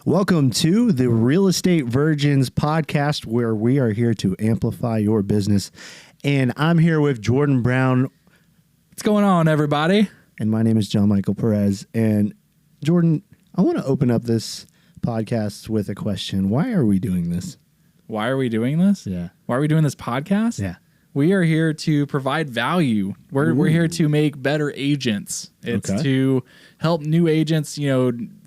Welcome to the Real Estate Virgins podcast, where we are here to amplify your business. And I'm here with Jordan Brown. What's going on, everybody? And my name is John Michael Perez. And Jordan, I want to open up this podcast with a question. Why are we doing this? Why are we doing this? Yeah. Why are we doing this podcast? Yeah. We are here to provide value. We're here to make better agents. It's to help new agents,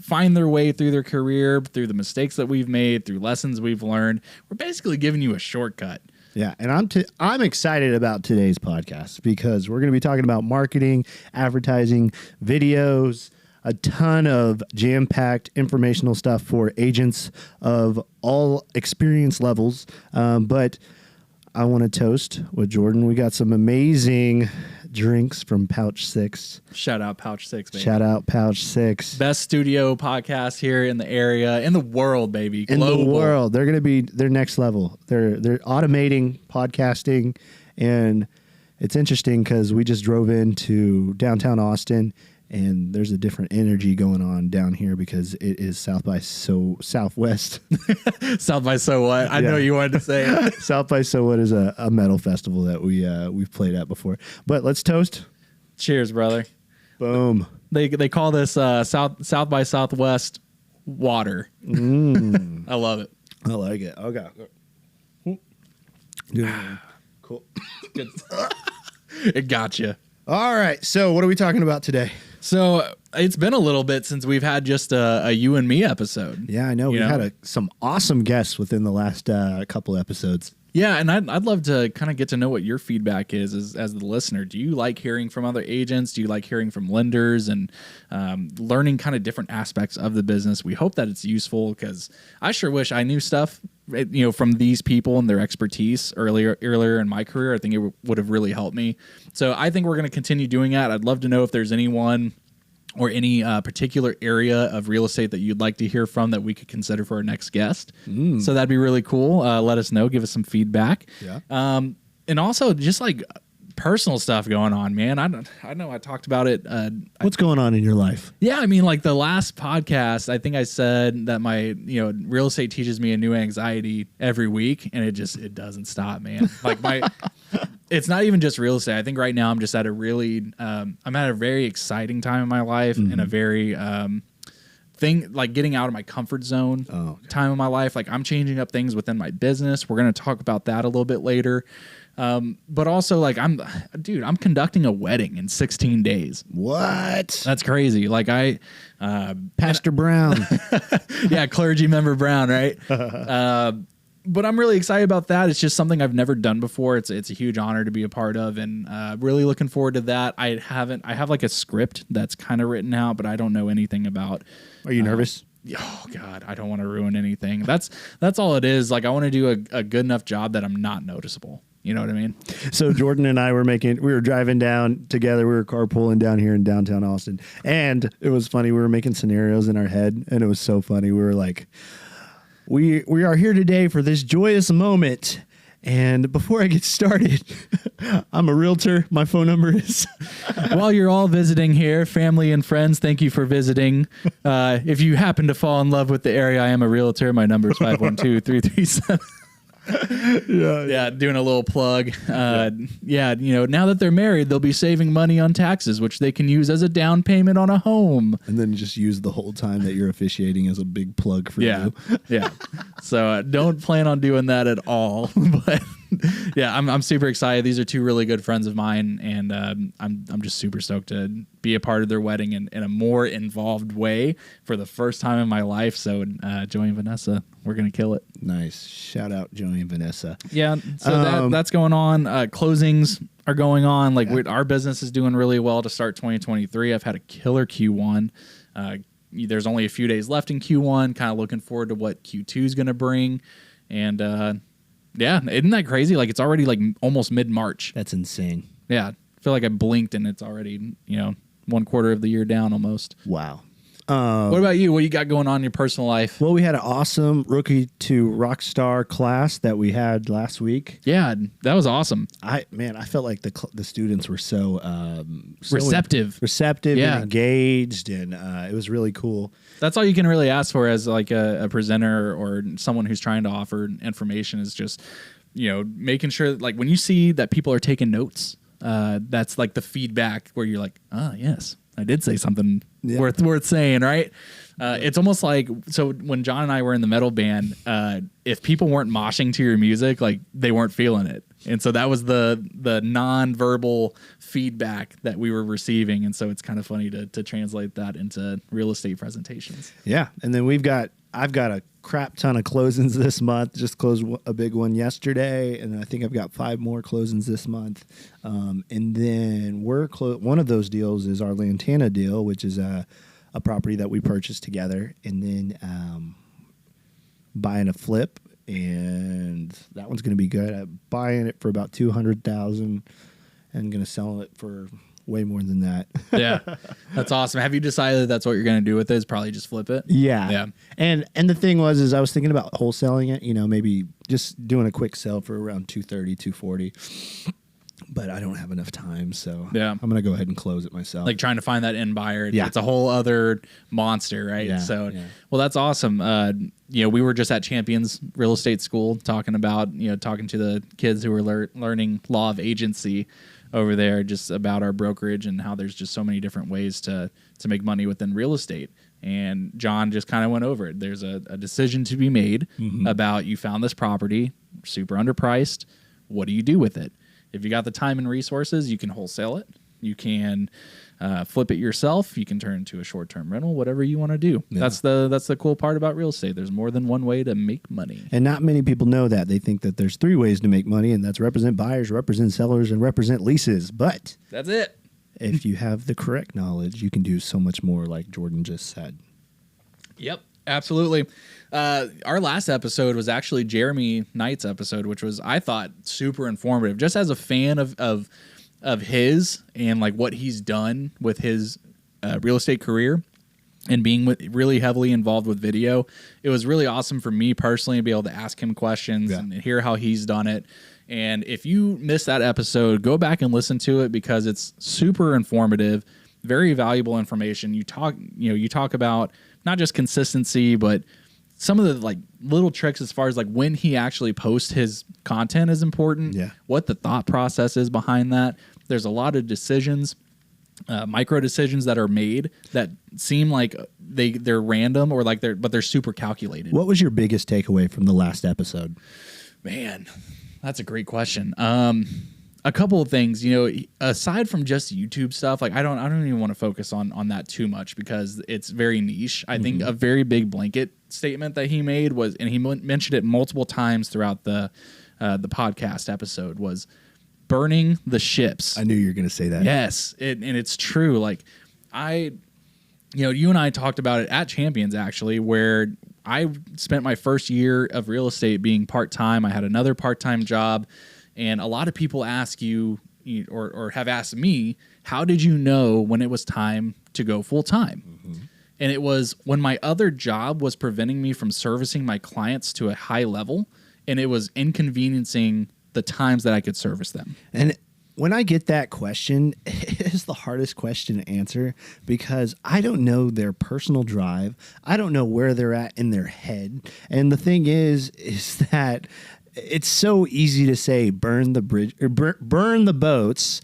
find their way through their career, through the mistakes that we've made, through lessons we've learned. We're basically giving you a shortcut. Yeah, and I'm excited about today's podcast because we're going to be talking about marketing, advertising, videos, a ton of jam-packed informational stuff for agents of all experience levels. But I want to toast with Jordan. We got some amazing drinks from Pouch 6. Shout out Pouch 6, baby. Shout out Pouch 6. Best studio podcast here in the area, in the world, baby. Global. In the world. They're going to be their next level. They're automating podcasting, and it's interesting because we just drove into downtown Austin, and there's a different energy going on down here because it is South by Southwest. South by So What? I know you wanted to say it. South by So What is a metal festival that we've played at before. But let's toast. Cheers, brother. Boom. They call this South by Southwest water. I love it. I like it. Okay. Cool. Good. It got you. All right. So what are we talking about today? So it's been a little bit since we've had just a you and me episode. Yeah, I know. We've had some awesome guests within the last couple episodes. Yeah, and I'd love to kind of get to know what your feedback is as the listener. Do you like hearing from other agents? Do you like hearing from lenders and learning kind of different aspects of the business? We hope that it's useful because I sure wish I knew stuff, from these people and their expertise earlier in my career. I think it would have really helped me. So I think we're going to continue doing that. I'd love to know if there's anyone or any particular area of real estate that you'd like to hear from that we could consider for our next guest. So that'd be really cool. Let us know. Give us some feedback. Yeah. And also just like personal stuff going on, man. I know I talked about it. What's going on in your life? Yeah, I mean, like the last podcast, I think I said that my, real estate teaches me a new anxiety every week, and it doesn't stop, man. Like it's not even just real estate. I think right now I'm just at a really, I'm at a very exciting time in my life and a very getting out of my comfort zone time of my life. Like I'm changing up things within my business. We're going to talk about that a little bit later. But also like I'm conducting a wedding in 16 days. What? That's crazy. Like Pastor Brown. Yeah. Clergy member Brown. Right. But I'm really excited about that. It's just something I've never done before. It's a huge honor to be a part of, and really looking forward to that. I have like a script that's kind of written out, but I don't know anything about. Are you nervous? Oh God, I don't want to ruin anything. That's all it is. Like I want to do a good enough job that I'm not noticeable. You know what I mean? So Jordan and I we were driving down together. We were carpooling down here in downtown Austin, and it was funny. We were making scenarios in our head, and it was so funny. We were like, we are here today for this joyous moment. And before I get started, I'm a realtor. My phone number is. While you're all visiting here, family and friends, thank you for visiting. If you happen to fall in love with the area, I am a realtor. My number is 512-337. Yeah, doing a little plug. Now that they're married, they'll be saving money on taxes, which they can use as a down payment on a home. And then just use the whole time that you're officiating as a big plug for you. Yeah. So don't plan on doing that at all. But yeah, I'm super excited. These are two really good friends of mine, and I'm just super stoked to be a part of their wedding in a more involved way for the first time in my life. So Joey and Vanessa, we're gonna kill it. Nice. Shout out Joey and Vanessa. Yeah. So that's going on. Closings are going on. Like our business is doing really well to start 2023. I've had a killer Q1. There's only a few days left in Q1. Kind of looking forward to what Q2 is gonna bring, and yeah, isn't that crazy? Like it's already like almost mid-March. That's insane. Yeah, I feel like I blinked and it's already 1/4 of the year down almost. Wow. What about you? What you got going on in your personal life? Well, we had an awesome rookie to rock star class that we had last week. Yeah, that was awesome. I felt like the students were so receptive and engaged, and it was really cool. That's all you can really ask for as like a presenter or someone who's trying to offer information is just, making sure that, like, when you see that people are taking notes, that's like the feedback where you're like, yes, I did say something worth saying, right? It's almost like, so when John and I were in the metal band, if people weren't moshing to your music, like they weren't feeling it. And so that was the non-verbal feedback that we were receiving. And so it's kind of funny to translate that into real estate presentations. Yeah. And then I've got a crap ton of closings this month. Just closed a big one yesterday, and I think I've got 5 more closings this month. And then one of those deals is our Lantana deal, which is a property that we purchased together, and then buying a flip, and that one's going to be good. I'm buying it for about $200,000 and going to sell it for way more than that. Yeah, that's awesome. Have you decided that's what you're going to do with it? Is probably just flip it? Yeah. And the thing is I was thinking about wholesaling it, maybe just doing a quick sell for around $230,000, $240,000. But I don't have enough time, so I'm going to go ahead and close it myself. Like trying to find that end buyer. Yeah. It's a whole other monster, right? Yeah, so, yeah. Well, that's awesome. We were just at Champions Real Estate School talking about, talking to the kids who were learning law of agency over there, just about our brokerage and how there's just so many different ways to make money within real estate. And John just kind of went over it. There's a decision to be made about, you found this property, super underpriced. What do you do with it? If you got the time and resources, you can wholesale it. You can flip it yourself. You can turn it into a short-term rental, whatever you want to do. Yeah. That's the cool part about real estate. There's more than one way to make money. And not many people know that. They think that there's 3 ways to make money, and that's represent buyers, represent sellers, and represent leases. But that's it. If you have the correct knowledge, you can do so much more, like Jordan just said. Yep. Absolutely. Our last episode was actually Jeremy Knight's episode, which was, I thought, super informative. Just as a fan of his and like what he's done with his real estate career and being really heavily involved with video, it was really awesome for me personally to be able to ask him questions and hear how he's done it. And if you missed that episode, go back and listen to it because it's super informative, very valuable information. You talk about not just consistency, but some of the like little tricks as far as like when he actually posts his content is important. Yeah. What the thought process is behind that. There's a lot of decisions, micro decisions that are made that seem like they're random or like they're super calculated. What was your biggest takeaway from the last episode? Man, that's a great question. A couple of things, aside from just YouTube stuff, like I don't even want to focus on that too much because it's very niche. I think a very big blanket statement that he made was, and he mentioned it multiple times throughout the podcast episode, was burning the ships. I knew you were going to say that. Yes, and it's true. Like you and I talked about it at Champions actually, where I spent my first year of real estate being part-time. I had another part-time job. And a lot of people ask you or have asked me, how did you know when it was time to go full time? Mm-hmm. And it was when my other job was preventing me from servicing my clients to a high level, and it was inconveniencing the times that I could service them. And when I get that question, it is the hardest question to answer because I don't know their personal drive. I don't know where they're at in their head. And the thing is that it's so easy to say burn the bridge or burn the boats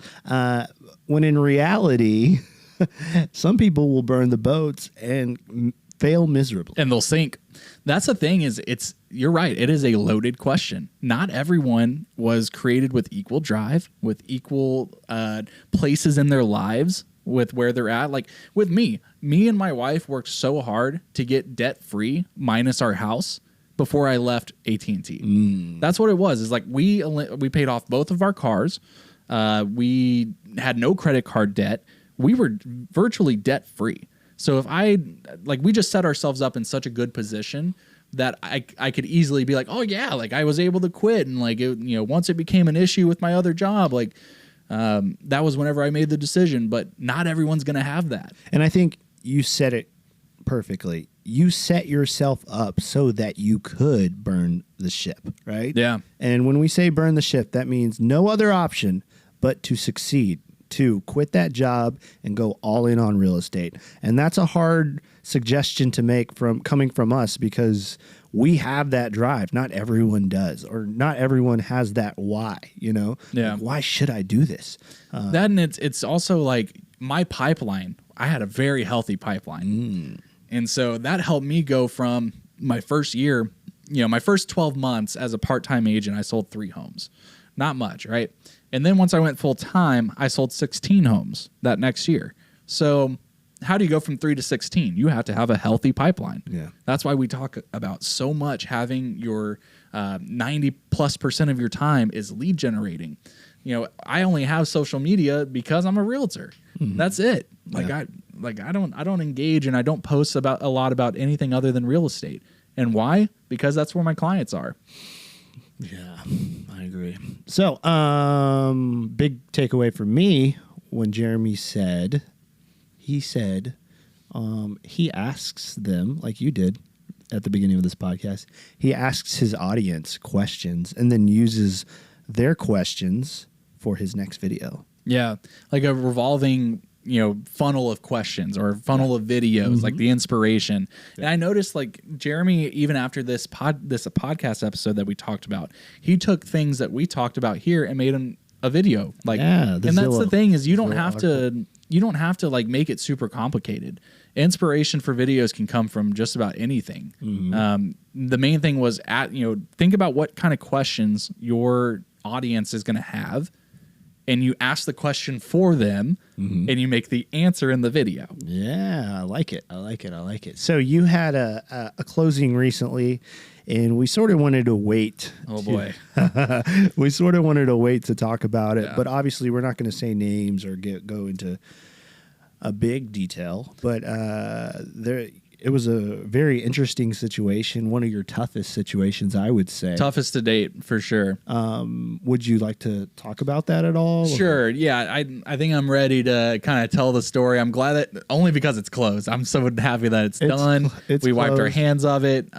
when in reality, some people will burn the boats and fail miserably. And they'll sink. That's the thing is you're right. It is a loaded question. Not everyone was created with equal drive, with equal places in their lives with where they're at. Like with me and my wife worked so hard to get debt free minus our house before I left AT&T. That's what it was. Is like we paid off both of our cars. We had no credit card debt. We were virtually debt free. So we just set ourselves up in such a good position that I could easily be like, oh yeah, like I was able to quit. And like, once it became an issue with my other job, like that was whenever I made the decision, but not everyone's going to have that. And I think you said it perfectly. You set yourself up so that you could burn the ship, right? Yeah. And when we say burn the ship, that means no other option but to succeed, to quit that job and go all in on real estate. And that's a hard suggestion to make coming from us, because we have that drive. Not everyone does, or not everyone has that why, Yeah. Like, why should I do this? That, and it's also like my pipeline. I had a very healthy pipeline. And so that helped me go from my first year, my first 12 months as a part-time agent, I sold 3 homes. Not much, right? And then once I went full-time, I sold 16 homes that next year. So how do you go from 3 to 16? You have to have a healthy pipeline. Yeah. That's why we talk about so much having your 90+% of your time is lead generating. I only have social media because I'm a realtor. That's it. Like I don't engage, and I don't post about a lot about anything other than real estate. And why? Because that's where my clients are. Yeah, I agree. So, big takeaway for me when Jeremy said, he asks them, like you did at the beginning of this podcast, he asks his audience questions and then uses their questions for his next video. Yeah, like a revolving, funnel of questions or funnel of videos, like the inspiration. And I noticed, like, Jeremy, even after this podcast episode that we talked about, he took things that we talked about here and made them a video. Like, and that's the thing, is you don't have to like make it super complicated. Inspiration for videos can come from just about anything. The main thing was think about what kind of questions your audience is going to have, and you ask the question for them, and you make the answer in the video. Yeah, I like it. So you had a closing recently, and we sort of wanted to wait. Oh, boy. We sort of wanted to wait to talk about it, but obviously we're not going to say names or go into a big detail. But it was a very interesting situation, one of your toughest situations, I would say. Toughest to date, for sure. Would you like to talk about that at all? Sure. Yeah, I think I'm ready to kind of tell the story. I'm glad that, only because it's closed. I'm so happy that it's done. We wiped our hands of it.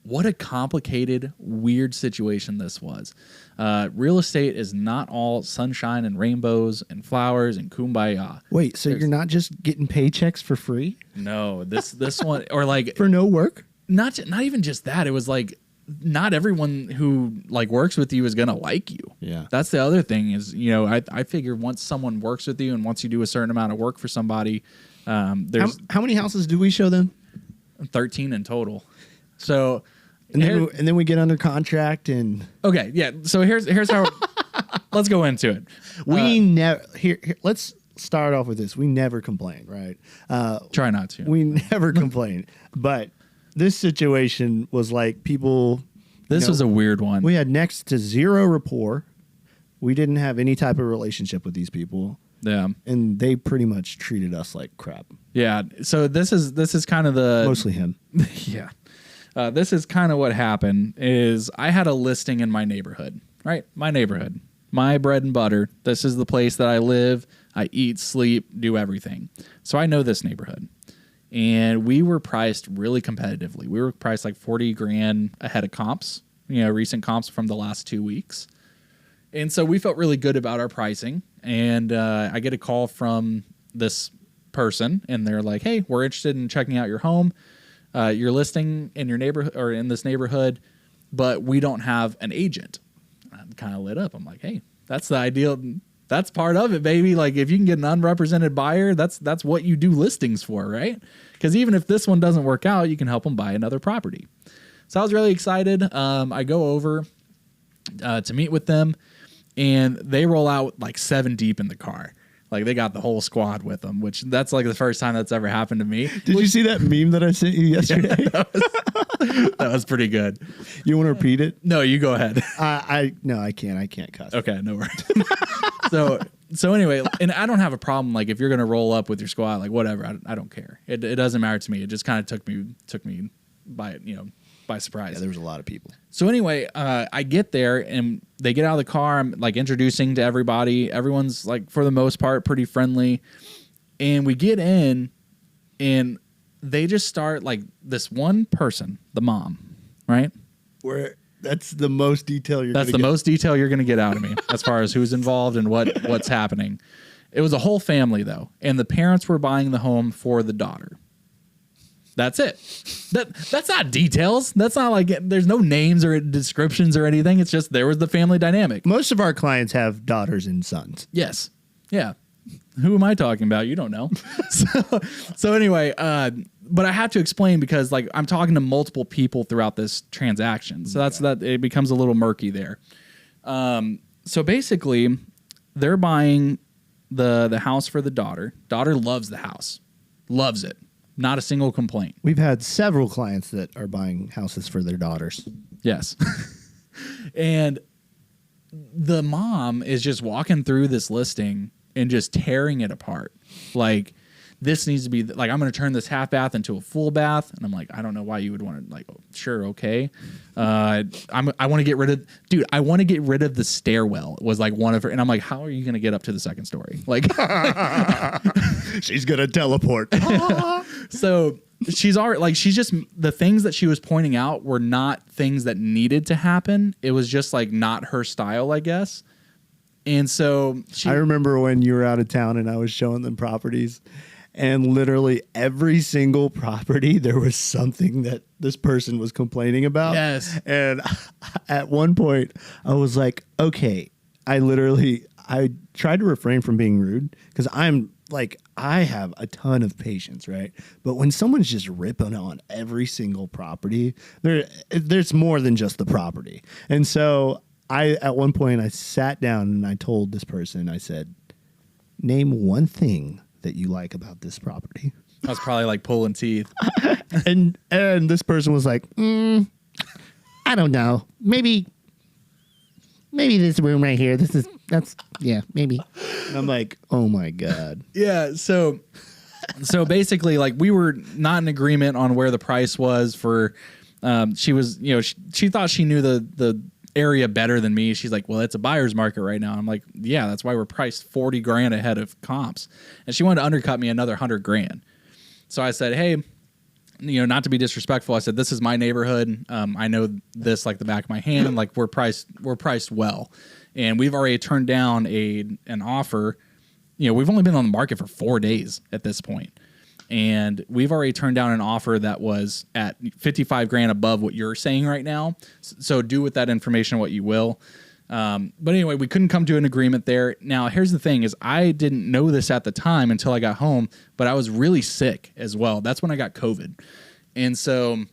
What a complicated, weird situation this was. Real estate is not all sunshine and rainbows and flowers and kumbaya. Wait, so you're not just getting paychecks for free? No, this one, or like for no work? Not even just that. It was like, not everyone who like works with you is gonna like you. Yeah, that's the other thing. Is I figure once someone works with you and once you do a certain amount of work for somebody, there's how many houses do we show them? 13 in total. So. And then we get under contract and okay, yeah. So here's how. Let's go into it. We never here. Let's start off with this. We never complain, right? Try not to. We never complain, but this situation was like people. This was a weird one. We had next to zero rapport. We didn't have any type of relationship with these people. Yeah, and they pretty much treated us like crap. Yeah. So this is kind of the mostly him. Yeah. This is kind of what happened. Is I had a listing in my neighborhood, right? My neighborhood, my bread and butter. This is the place that I live. I eat, sleep, do everything. So I know this neighborhood, and we were priced really competitively. We were priced like $40,000 ahead of comps, recent comps from the last 2 weeks. And so we felt really good about our pricing. And I get a call from this person, and they're like, "Hey, we're interested in checking out your home. You're listing in your neighborhood or in this neighborhood, but we don't have an agent." I'm kind of lit up. I'm like, "Hey, that's the ideal. That's part of it, baby. Like, if you can get an unrepresented buyer, that's what you do listings for, right? Because even if this one doesn't work out, you can help them buy another property." So I was really excited. I go over to meet with them, and they roll out like 7 deep in the car. Like, they got the whole squad with them, which that's like the first time that's ever happened to me. Did you see that meme that I sent you yesterday? Yeah, that was pretty good. You want to repeat it? No, you go ahead. No, I can't. I can't cuss. Okay, no worries. So anyway, and I don't have a problem. Like, if you're gonna roll up with your squad, like whatever, I don't care. It doesn't matter to me. It just kind of took me by surprise. Yeah, there was a lot of people. So anyway, I get there and they get out of the car. I'm like introducing to everybody. Everyone's like, for the most part, pretty friendly. And we get in and they just start like this one person, the mom, right? That's the most detail most detail you're going to get out of me as far as who's involved and what's happening. It was a whole family, though, and the parents were buying the home for the daughter. That's it. That's not details. That's not like there's no names or descriptions or anything. It's just there was the family dynamic. Most of our clients have daughters and sons. Yes. Yeah. Who am I talking about? You don't know. So anyway, but I have to explain because like I'm talking to multiple people throughout this transaction. So that it becomes a little murky there. So basically, they're buying the house for the daughter. Daughter loves the house. Loves it. Not a single complaint. We've had several clients that are buying houses for their daughters. Yes. And the mom is just walking through this listing and just tearing it apart. Like, this needs to be, like, I'm going to turn this half bath into a full bath. And I'm like, I don't know why you would want to, like, oh, sure, okay. I want to get rid of, dude, I want to get rid of the stairwell. It was like one of her, and I'm like, how are you going to get up to the second story? Like, she's going to teleport. So she's already, like, she's just, the things that she was pointing out were not things that needed to happen. It was just, like, not her style, I guess. And so I remember when you were out of town and I was showing them properties, and literally every single property, there was something that this person was complaining about. Yes. And at one point, I was like, okay, I tried to refrain from being rude because I'm like, I have a ton of patience, right? But when someone's just ripping on every single property, there's more than just the property. And so at one point, I sat down and I told this person, I said, name one thing that you like about this property. I was probably like pulling teeth. and this person was like, I don't know. Maybe this room right here. Maybe. And I'm like, oh my God. Yeah. So basically, like, we were not in agreement on where the price was for, she was, she thought she knew the area better than me. She's like, well, it's a buyer's market right now. I'm like, yeah, that's why we're priced $40,000 ahead of comps. And she wanted to undercut me another $100,000. So I said, hey, not to be disrespectful, I said, this is my neighborhood. I know this like the back of my hand, and like we're priced well. And we've already turned down an offer. We've only been on the market for 4 days at this point. And we've already turned down an offer that was at $55,000 above what you're saying right now. So do with that information what you will. But anyway, we couldn't come to an agreement there. Now, here's the thing is I didn't know this at the time until I got home, but I was really sick as well. That's when I got COVID. And so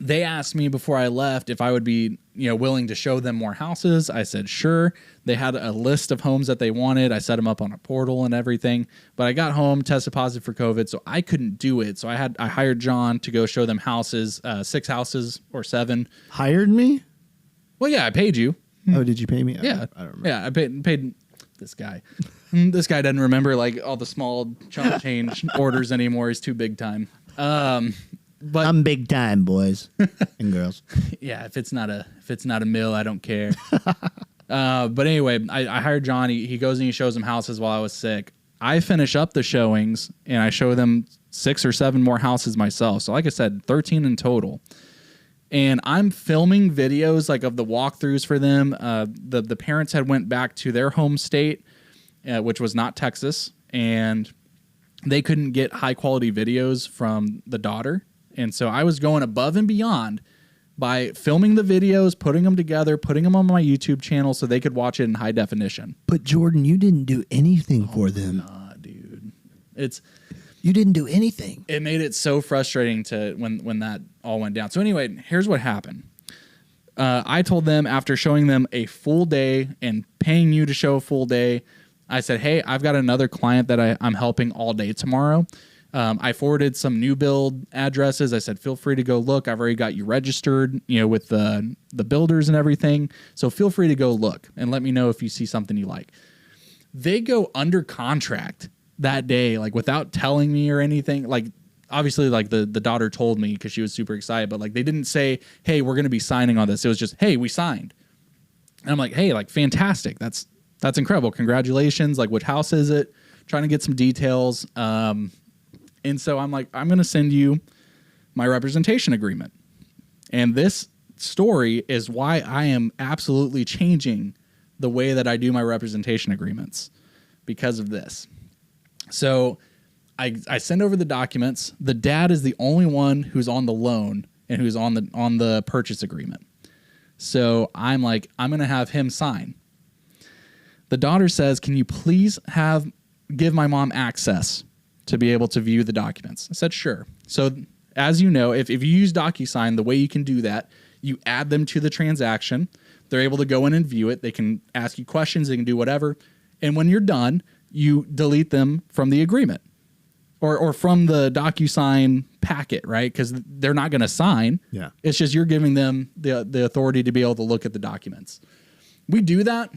they asked me before I left if I would be, willing to show them more houses. I said, sure. They had a list of homes that they wanted. I set them up on a portal and everything, but I got home, tested positive for COVID, so I couldn't do it. So I hired John to go show them houses, 6 houses or 7. Hired me? Well, yeah, I paid you. Oh, did you pay me? Yeah. I don't remember. Yeah, I paid this guy. This guy doesn't remember like all the small chunk change orders anymore. He's too big time. But I'm big time, boys and girls. Yeah, if it's not a mill, I don't care. But anyway, I hired John. He goes and he shows them houses while I was sick. I finish up the showings and I show them 6 or 7 more houses myself. So like I said, 13 in total. And I'm filming videos like of the walkthroughs for them. The parents had went back to their home state, which was not Texas, and they couldn't get high quality videos from the daughter. And so I was going above and beyond by filming the videos, putting them together, putting them on my YouTube channel so they could watch it in high definition. But Jordan, you didn't do anything for them. Nah, dude. You didn't do anything. It made it so frustrating to when that all went down. So anyway, here's what happened. I told them after showing them a full day and paying you to show a full day, I said, hey, I've got another client that I'm helping all day tomorrow. I forwarded some new build addresses. I said, feel free to go look. I've already got you registered, with the builders and everything. So feel free to go look and let me know if you see something you like. They go under contract that day, like without telling me or anything. Like obviously like the daughter told me because she was super excited, but like they didn't say, hey, we're going to be signing on this. It was just, hey, we signed. And I'm like, hey, like fantastic. That's incredible. Congratulations. Like which house is it? Trying to get some details. And so I'm like, I'm going to send you my representation agreement. And this story is why I am absolutely changing the way that I do my representation agreements. because of this. So I send over the documents. The dad is the only one who's on the loan and who's on the purchase agreement. So I'm like, I'm going to have him sign. The daughter says, can you please give my mom access to be able to view the documents? I said, sure. So as you know, if you use DocuSign, the way you can do that, you add them to the transaction. They're able to go in and view it. They can ask you questions. They can do whatever. And when you're done, you delete them from the agreement or from the DocuSign packet, right? Because they're not going to sign. Yeah. It's just you're giving them the authority to be able to look at the documents. We do that,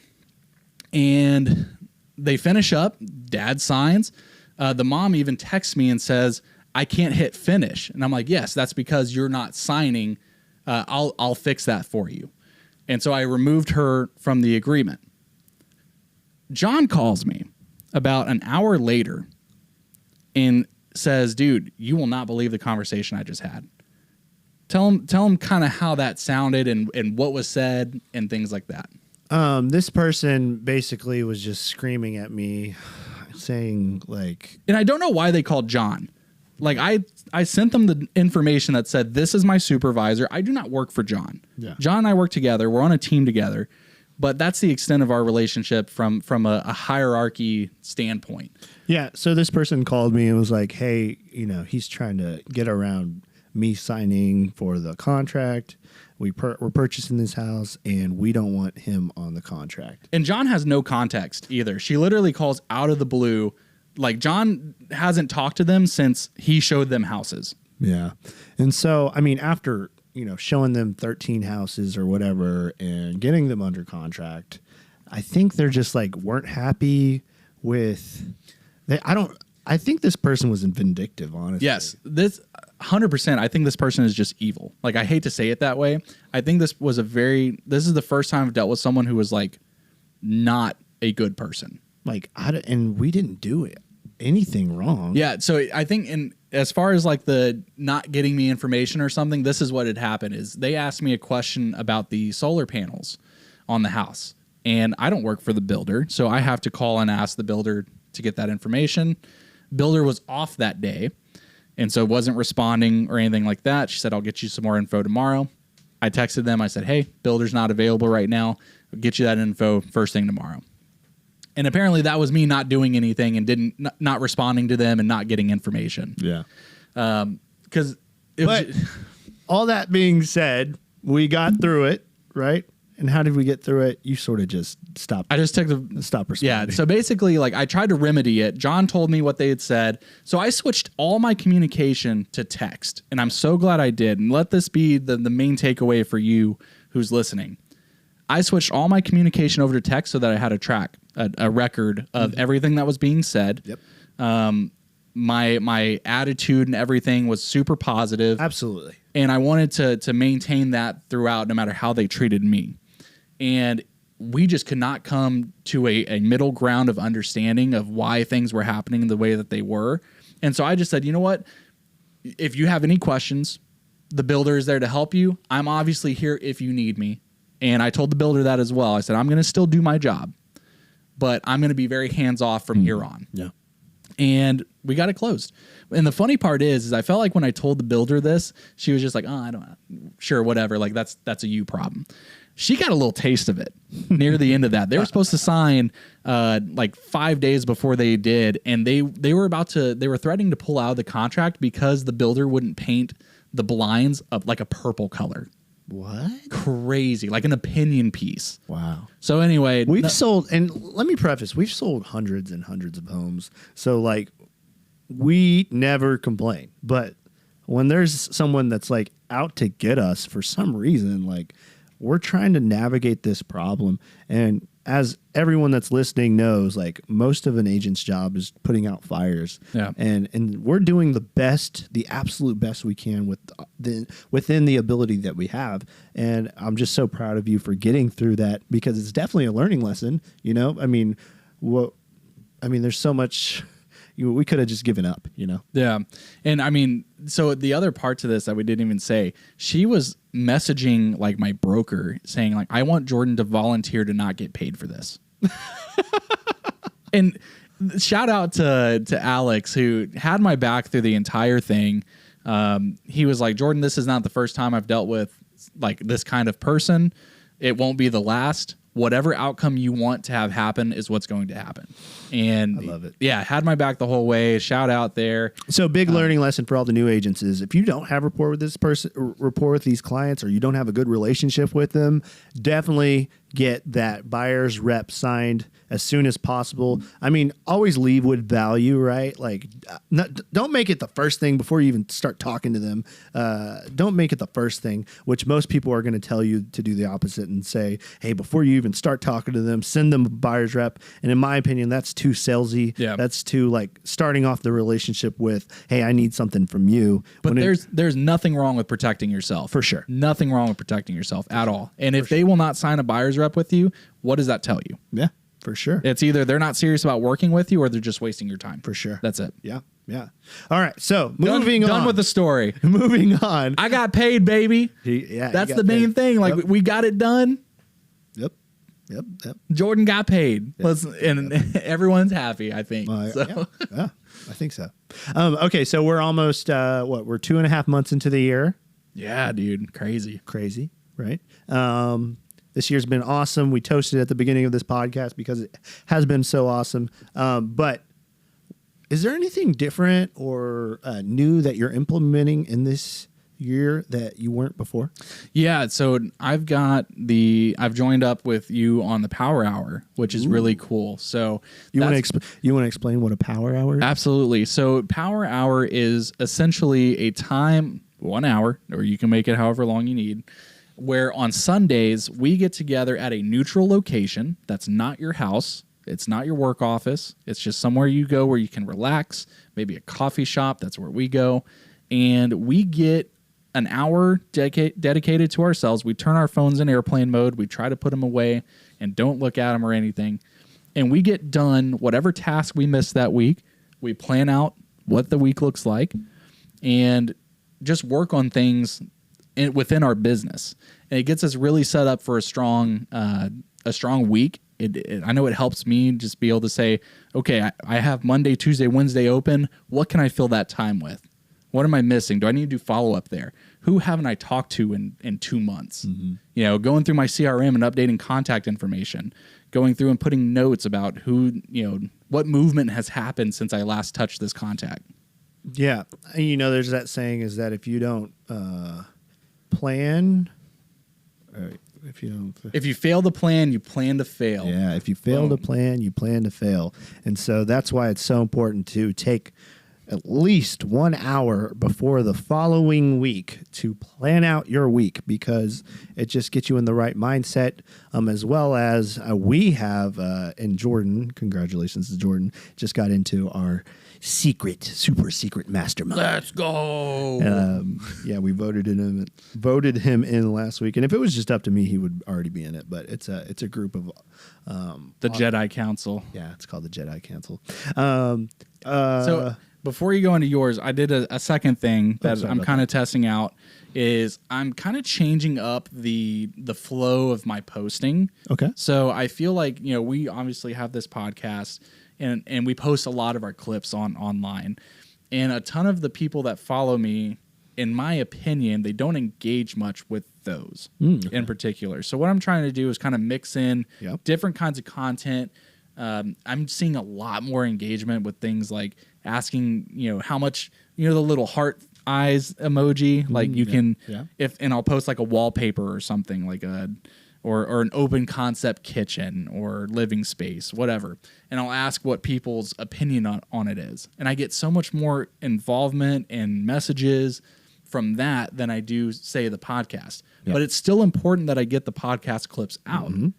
and they finish up. Dad signs. The mom even texts me and says, I can't hit finish. And I'm like, yes, that's because you're not signing. I'll fix that for you. And so I removed her from the agreement. John calls me about an hour later and says, dude, you will not believe the conversation I just had. Tell him kind of how that sounded and what was said and things like that. This person basically was just screaming at me saying like, and I don't know why they called John. Like I sent them the information that said, this is my supervisor. I do not work for John. Yeah. John and I work together. We're on a team together, but that's the extent of our relationship from a hierarchy standpoint. Yeah. So this person called me and was like, hey, he's trying to get around me signing for the contract. We're purchasing this house and we don't want him on the contract. And John has no context either. She literally calls out of the blue. Like, John hasn't talked to them since he showed them houses. Yeah. And so, I mean, after, showing them 13 houses or whatever and getting them under contract, I think they're just like weren't happy with I think this person was vindictive, honestly. Yes. This 100%. I think this person is just evil. Like, I hate to say it that way. I think this is the first time I've dealt with someone who was like not a good person. Like, and we didn't do anything wrong. Yeah, so I think as far as like the not getting me information or something, this is what had happened is they asked me a question about the solar panels on the house. And I don't work for the builder, so I have to call and ask the builder to get that information. Builder was off that day, and so wasn't responding or anything like that. She said, I'll get you some more info tomorrow. I texted them. I said, hey, builder's not available right now. I'll get you that info first thing tomorrow. And apparently that was me not doing anything and not responding to them and not getting information. Yeah. Because all that being said, we got through it, right? And how did we get through it? You sort of just stopped. I just took stop responding. Yeah. So basically, like, I tried to remedy it. John told me what they had said. So I switched all my communication to text. And I'm so glad I did. And let this be the main takeaway for you who's listening. I switched all my communication over to text so that I had a record of everything that was being said. Yep. My attitude and everything was super positive. Absolutely. And I wanted to maintain that throughout, no matter how they treated me. And we just could not come to a middle ground of understanding of why things were happening the way that they were. And so I just said, you know what? If you have any questions, the builder is there to help you. I'm obviously here if you need me. And I told the builder that as well. I said, I'm going to still do my job, but I'm going to be very hands-off from here on. Yeah. And we got it closed. And the funny part is I felt like when I told the builder this, she was just like, oh, I don't know. Sure, whatever. Like, that's a you problem. She got a little taste of it near the end of that. They were supposed to sign like 5 days before they did. And they were threatening to pull out of the contract because the builder wouldn't paint the blinds of like a purple color. What? Crazy. Like an opinion piece. Wow. So anyway, we've sold, and let me preface, we've sold hundreds and hundreds of homes. So like we never complain, but when there's someone that's like out to get us for some reason, like we're trying to navigate this problem. And as everyone that's listening knows, like most of an agent's job is putting out fires. Yeah. And we're doing the absolute best we can within the ability that we have. And I'm just so proud of you for getting through that, because it's definitely a learning lesson. I mean, there's so much we could have just given up, Yeah. And I mean, so the other part to this that we didn't even say, she was messaging like my broker saying like, I want Jordan to volunteer to not get paid for this. And shout out to Alex, who had my back through the entire thing. He was like, Jordan, this is not the first time I've dealt with like this kind of person. It won't be the last. Whatever outcome you want to have happen is what's going to happen. And I love it. Yeah, had my back the whole way. Shout out there. So big learning lesson for all the new agents is if you don't have rapport with this person, rapport with these clients, or you don't have a good relationship with them, definitely get that buyer's rep signed as soon as possible. I mean, always leave with value, right? Like, don't make it the first thing before you even start talking to them. Don't make it the first thing, which most people are going to tell you to do the opposite and say, hey, before you even start talking to them, send them a buyer's rep. And in my opinion, that's too salesy. Yeah. That's too like starting off the relationship with, hey, I need something from you. But there's nothing wrong with protecting yourself. For sure. Nothing wrong with protecting yourself at all. And if they will not sign a buyer's rep with you, what does that tell you? Yeah, for sure. It's either they're not serious about working with you or they're just wasting your time. For sure. That's it. Yeah. Yeah. All right. So moving on. Done with the story. Moving on. I got paid, baby. That's the main thing. Like, we got it done. Yep. Jordan got paid. And everyone's happy, I think. Yeah, I think so. Okay, so we're almost we're 2.5 months into the year. Yeah, dude. Crazy, right? This year's been awesome. We toasted at the beginning of this podcast because it has been so awesome. But is there anything different or new that you're implementing in this year that you weren't before? Yeah, so I've joined up with you on the Power Hour, which is really cool. So you want to explain what a Power Hour is? Absolutely. So Power Hour is essentially a time, 1 hour, or you can make it however long you need, where on Sundays we get together at a neutral location that's not your house. It's not your work office. It's just somewhere you go where you can relax, maybe a coffee shop. That's where we go. And we get an hour dedicated to ourselves. We turn our phones in airplane mode. We try to put them away and don't look at them or anything. And we get done whatever task we missed that week. We plan out what the week looks like and just work on things within our business. And it gets us really set up for a strong week. I know it helps me just be able to say, okay, I have Monday, Tuesday, Wednesday open. What can I fill that time with? What am I missing? Do I need to do follow-up there? Who haven't I talked to in 2 months? Mm-hmm. Going through my CRM and updating contact information, going through and putting notes about what movement has happened since I last touched this contact. Yeah. There's that saying is that if you don't plan, if you fail to plan, you plan to fail. Yeah. If you fail to plan, you plan to fail. And so that's why it's so important to take at least 1 hour before the following week to plan out your week, because it just gets you in the right mindset, as well as we have, and Jordan, congratulations to Jordan, just got into our super secret mastermind. Let's go. Yeah, we voted him in last week, and if it was just up to me, he would already be in it. But it's a group of the Jedi Council. Yeah, it's called the Jedi Council. So before you go into yours, I did a second thing that I'm kind of testing out. Is I'm kind of changing up the flow of my posting. Okay. So I feel like we obviously have this podcast. And we post a lot of our clips online. And a ton of the people that follow me, in my opinion, they don't engage much with those in particular. So what I'm trying to do is kind of mix in different kinds of content. I'm seeing a lot more engagement with things like asking, how much, the little heart eyes emoji, like you can, and I'll post like a wallpaper or something like or an open concept kitchen or living space, whatever. And I'll ask what people's opinion on it is. And I get so much more involvement and messages from that than I do, say, the podcast. Yep. But it's still important that I get the podcast clips out. Mm-hmm.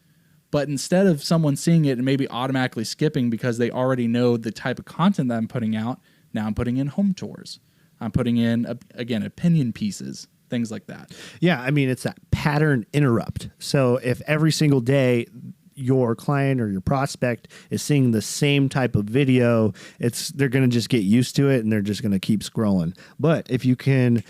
But instead of someone seeing it and maybe automatically skipping because they already know the type of content that I'm putting out, now I'm putting in home tours. I'm putting in, again, opinion pieces. Things like that. Yeah, it's that pattern interrupt. So if every single day your client or your prospect is seeing the same type of video, they're going to just get used to it and they're just going to keep scrolling. But if you can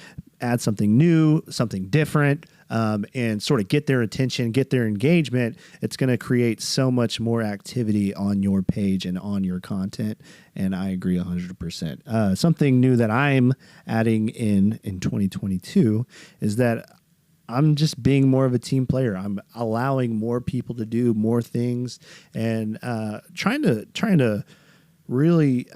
add something new, something different, and sort of get their attention, get their engagement, it's going to create so much more activity on your page and on your content. And I agree 100%. Something new that I'm adding in 2022 is that I'm just being more of a team player. I'm allowing more people to do more things and trying to really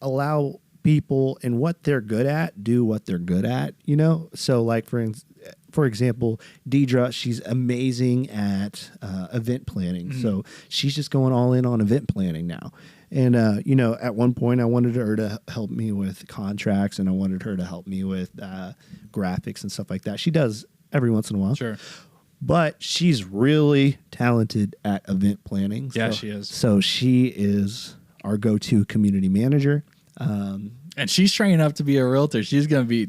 allow people and what they're good at, do what they're good at, you know? So like for example, Deidre, she's amazing at event planning. Mm-hmm. So she's just going all in on event planning now. And, you know, at one point I wanted her to help me with contracts and I wanted her to help me with graphics and stuff like that. She does every once in a while. Sure. But she's really talented at event planning. Yeah, she is. So she is our go-to community manager. And she's training up to be a realtor. She's going to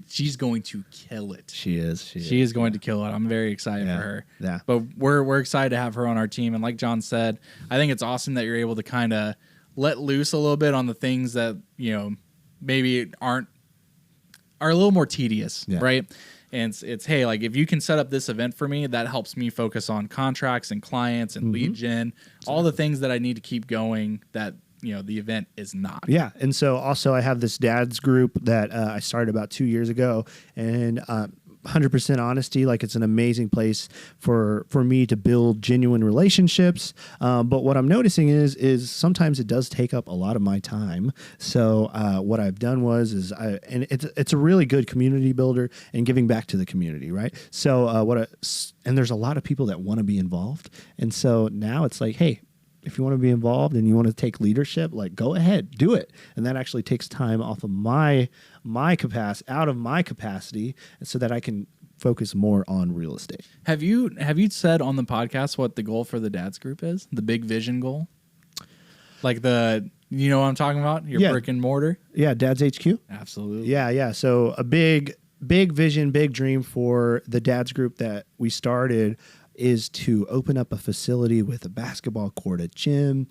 kill it. She is going to kill it. I'm very excited for her. Yeah. But we're excited to have her on our team. And like John said, I think it's awesome that you're able to kind of let loose a little bit on the things that, you know, maybe are a little more tedious, right? And it's hey, like if you can set up this event for me, that helps me focus on contracts and clients and lead gen, all the things that I need to keep going that, you know, the event is not. Yeah. And so also I have this dad's group that I started about 2 years ago, and 100% honesty, like it's an amazing place for me to build genuine relationships. But what I'm noticing is sometimes it does take up a lot of my time. So what I've done and it's a really good community builder and giving back to the community, right? So and there's a lot of people that want to be involved. And so now it's like, hey, if you want to be involved and you want to take leadership, like go ahead, do it. And that actually takes time off of my capacity, out of my capacity, so that I can focus more on real estate. Have you said on the podcast what the goal for the dads group is? The big vision goal? Like you know what I'm talking about? Your brick and mortar? Yeah, Dad's HQ. Absolutely. Yeah. So a big vision, big dream for the dads group that we started is to open up a facility with a basketball court, a gym,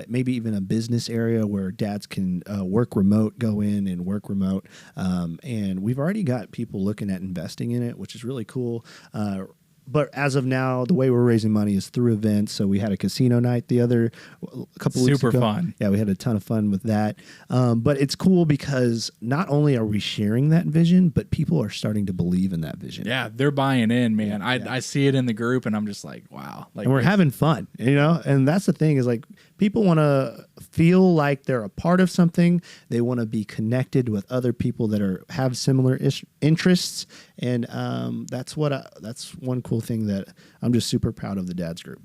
maybe even a business area where dads can work remote, go in and work remote. And we've already got people looking at investing in it, which is really cool. But as of now, the way we're raising money is through events. So we had a casino night a couple weeks ago. Super fun. Yeah, we had a ton of fun with that. But it's cool because not only are we sharing that vision, but people are starting to believe in that vision. Yeah, they're buying in, man. I see it in the group, and I'm just like, wow. Like, and we're having fun, you know? And that's the thing is like people want to feel like they're a part of something. They want to be connected with other people that have similar interests. And that's one cool thing that I'm just super proud of the dads group.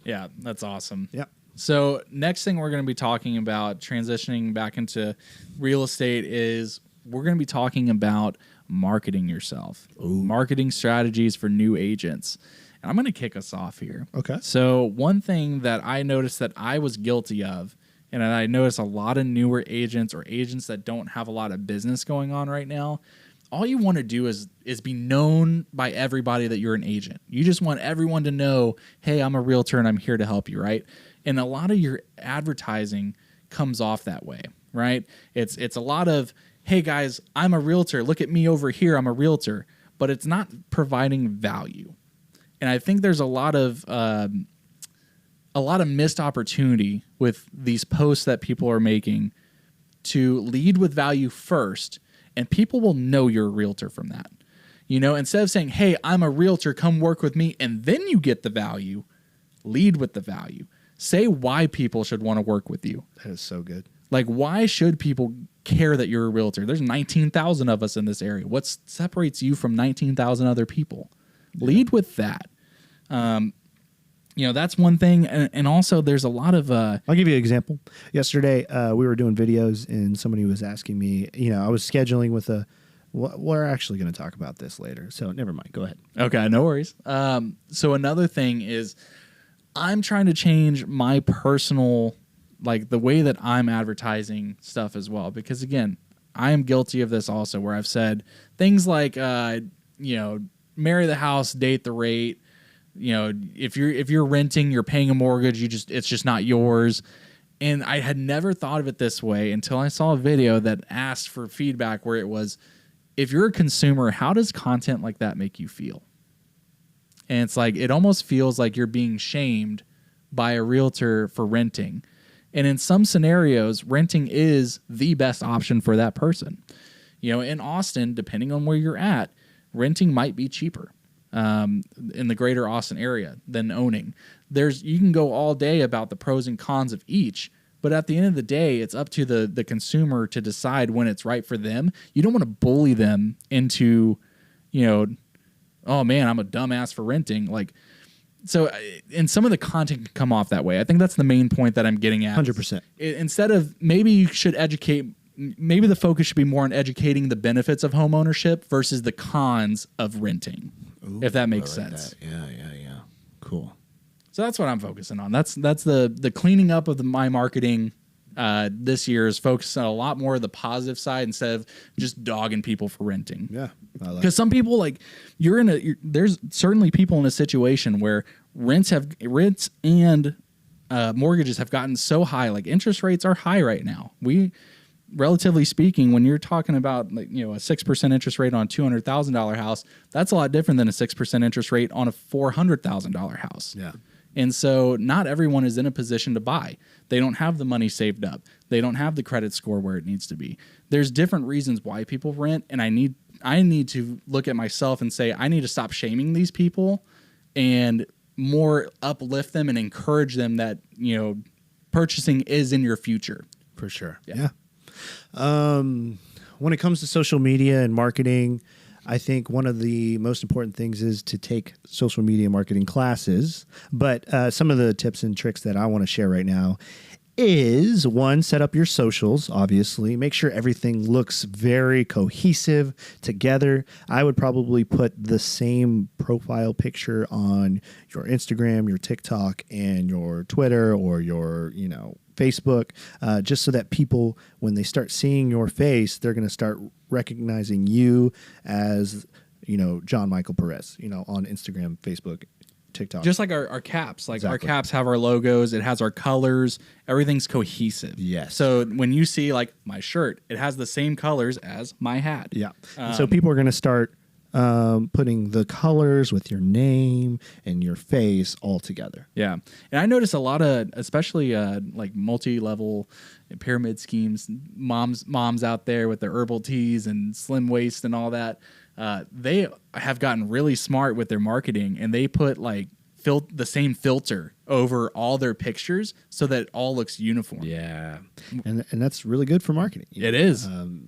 Yeah, that's awesome. Yeah. So next thing we're going to be talking about transitioning back into real estate is we're going to be talking about marketing yourself, marketing strategies for new agents. And I'm going to kick us off here. Okay. So one thing that I noticed that I was guilty of, and I notice a lot of newer agents or agents that don't have a lot of business going on right now, all you want to do is be known by everybody that you're an agent. You just want everyone to know, hey, I'm a realtor and I'm here to help you, right? And a lot of your advertising comes off that way, right? It's a lot of, hey guys, I'm a realtor. Look at me over here. I'm a realtor. But it's not providing value. And I think there's a lot of missed opportunity with these posts that people are making to lead with value first. And people will know you're a realtor from that. You know, instead of saying, hey, I'm a realtor, come work with me, and then you get the value, lead with the value. Say why people should want to work with you. That is so good. Like, why should people care that you're a realtor? There's 19,000 of us in this area. What separates you from 19,000 other people? Yeah. Lead with that. You know, that's one thing. And also there's a lot of... I'll give you an example. Yesterday, we were doing videos and somebody was asking me, you know, I was scheduling with we're actually going to talk about this later. So never mind. Go ahead. Okay, no worries. So another thing is I'm trying to change my personal, like the way that I'm advertising stuff as well. Because again, I am guilty of this also where I've said things like, you know, marry the house, date the rate. You know, if you're renting, you're paying a mortgage, it's just not yours. And I had never thought of it this way until I saw a video that asked for feedback where it was, if you're a consumer, how does content like that make you feel? And it's like, it almost feels like you're being shamed by a realtor for renting. And in some scenarios, renting is the best option for that person. You know, in Austin, depending on where you're at, renting might be cheaper in the greater Austin area than owning. You can go all day about the pros and cons of each, but at the end of the day, it's up to the consumer to decide when it's right for them. You don't want to bully them into, you know, oh man, I'm a dumbass for renting. Like, so, and some of the content can come off that way. I think that's the main point that I'm getting at. 100%. Instead of, maybe you should educate, maybe the focus should be more on educating the benefits of home ownership versus the cons of renting, if that makes sense. That. Yeah. Cool. So that's what I'm focusing on. That's the cleaning up of my marketing this year is focusing on a lot more of the positive side instead of just dogging people for renting. Yeah. Because some people, like, there's certainly people in a situation where rents and mortgages have gotten so high. Like, interest rates are high right now. Relatively speaking, when you're talking about, like, you know, a 6% interest rate on a $200,000 house, that's a lot different than a 6% interest rate on a $400,000 house. Yeah. And so not everyone is in a position to buy. They don't have the money saved up. They don't have the credit score where it needs to be. There's different reasons why people rent, and I need to look at myself and say, I need to stop shaming these people and more uplift them and encourage them that, you know, purchasing is in your future. For sure. Yeah. When it comes to social media and marketing, I think one of the most important things is to take social media marketing classes. But some of the tips and tricks that I want to share right now is, one, set up your socials, obviously. Make sure everything looks very cohesive together. I would probably put the same profile picture on your Instagram, your TikTok, and your Twitter, or your, you know, Facebook, just so that people, when they start seeing your face, they're going to start recognizing you as, you know, John Michael Perez, you know, on Instagram, Facebook, TikTok. Just like our caps. Like, Exactly. Our caps have our logos. It has our colors. Everything's cohesive. Yes. So when you see, like, my shirt, it has the same colors as my hat. Yeah. So people are going to start putting the colors with your name and your face all together. Yeah. And I notice a lot of, especially like multi-level pyramid schemes, moms out there with their herbal teas and slim waist and all that. They have gotten really smart with their marketing, and they put like the same filter over all their pictures so that it all looks uniform. Yeah. And that's really good for marketing. It is.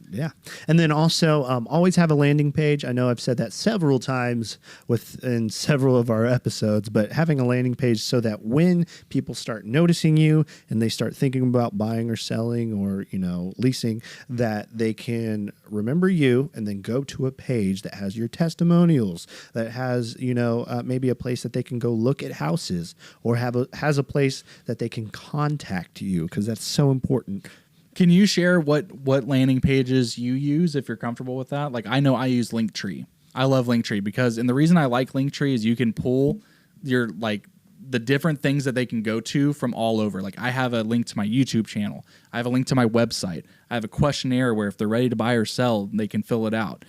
Yeah. And then also always have a landing page. I know I've said that several times within several of our episodes, but having a landing page so that when people start noticing you and they start thinking about buying or selling or, you know, leasing, that they can remember you and then go to a page that has your testimonials, that has, you know, maybe a place that they can go look at houses, or has a place that they can contact you, because that's so important. Can you share what landing pages you use if you're comfortable with that? Like, I know I use Linktree. I love Linktree and the reason I like Linktree is you can pull your, like, the different things that they can go to from all over. Like, I have a link to my YouTube channel. I have a link to my website. I have a questionnaire where if they're ready to buy or sell, they can fill it out.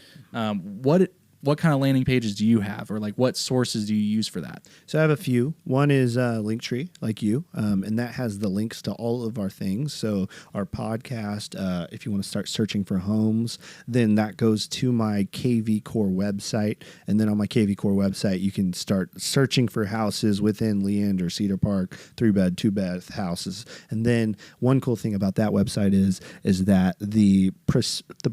What kind of landing pages do you have, or like what sources do you use for that? So I have a few. One is Linktree, like you, and that has the links to all of our things. So our podcast, if you want to start searching for homes, then that goes to my KV Core website. And then on my KV Core website, you can start searching for houses within Leander, Cedar Park, 3-bed, 2-bed houses. And then one cool thing about that website is that the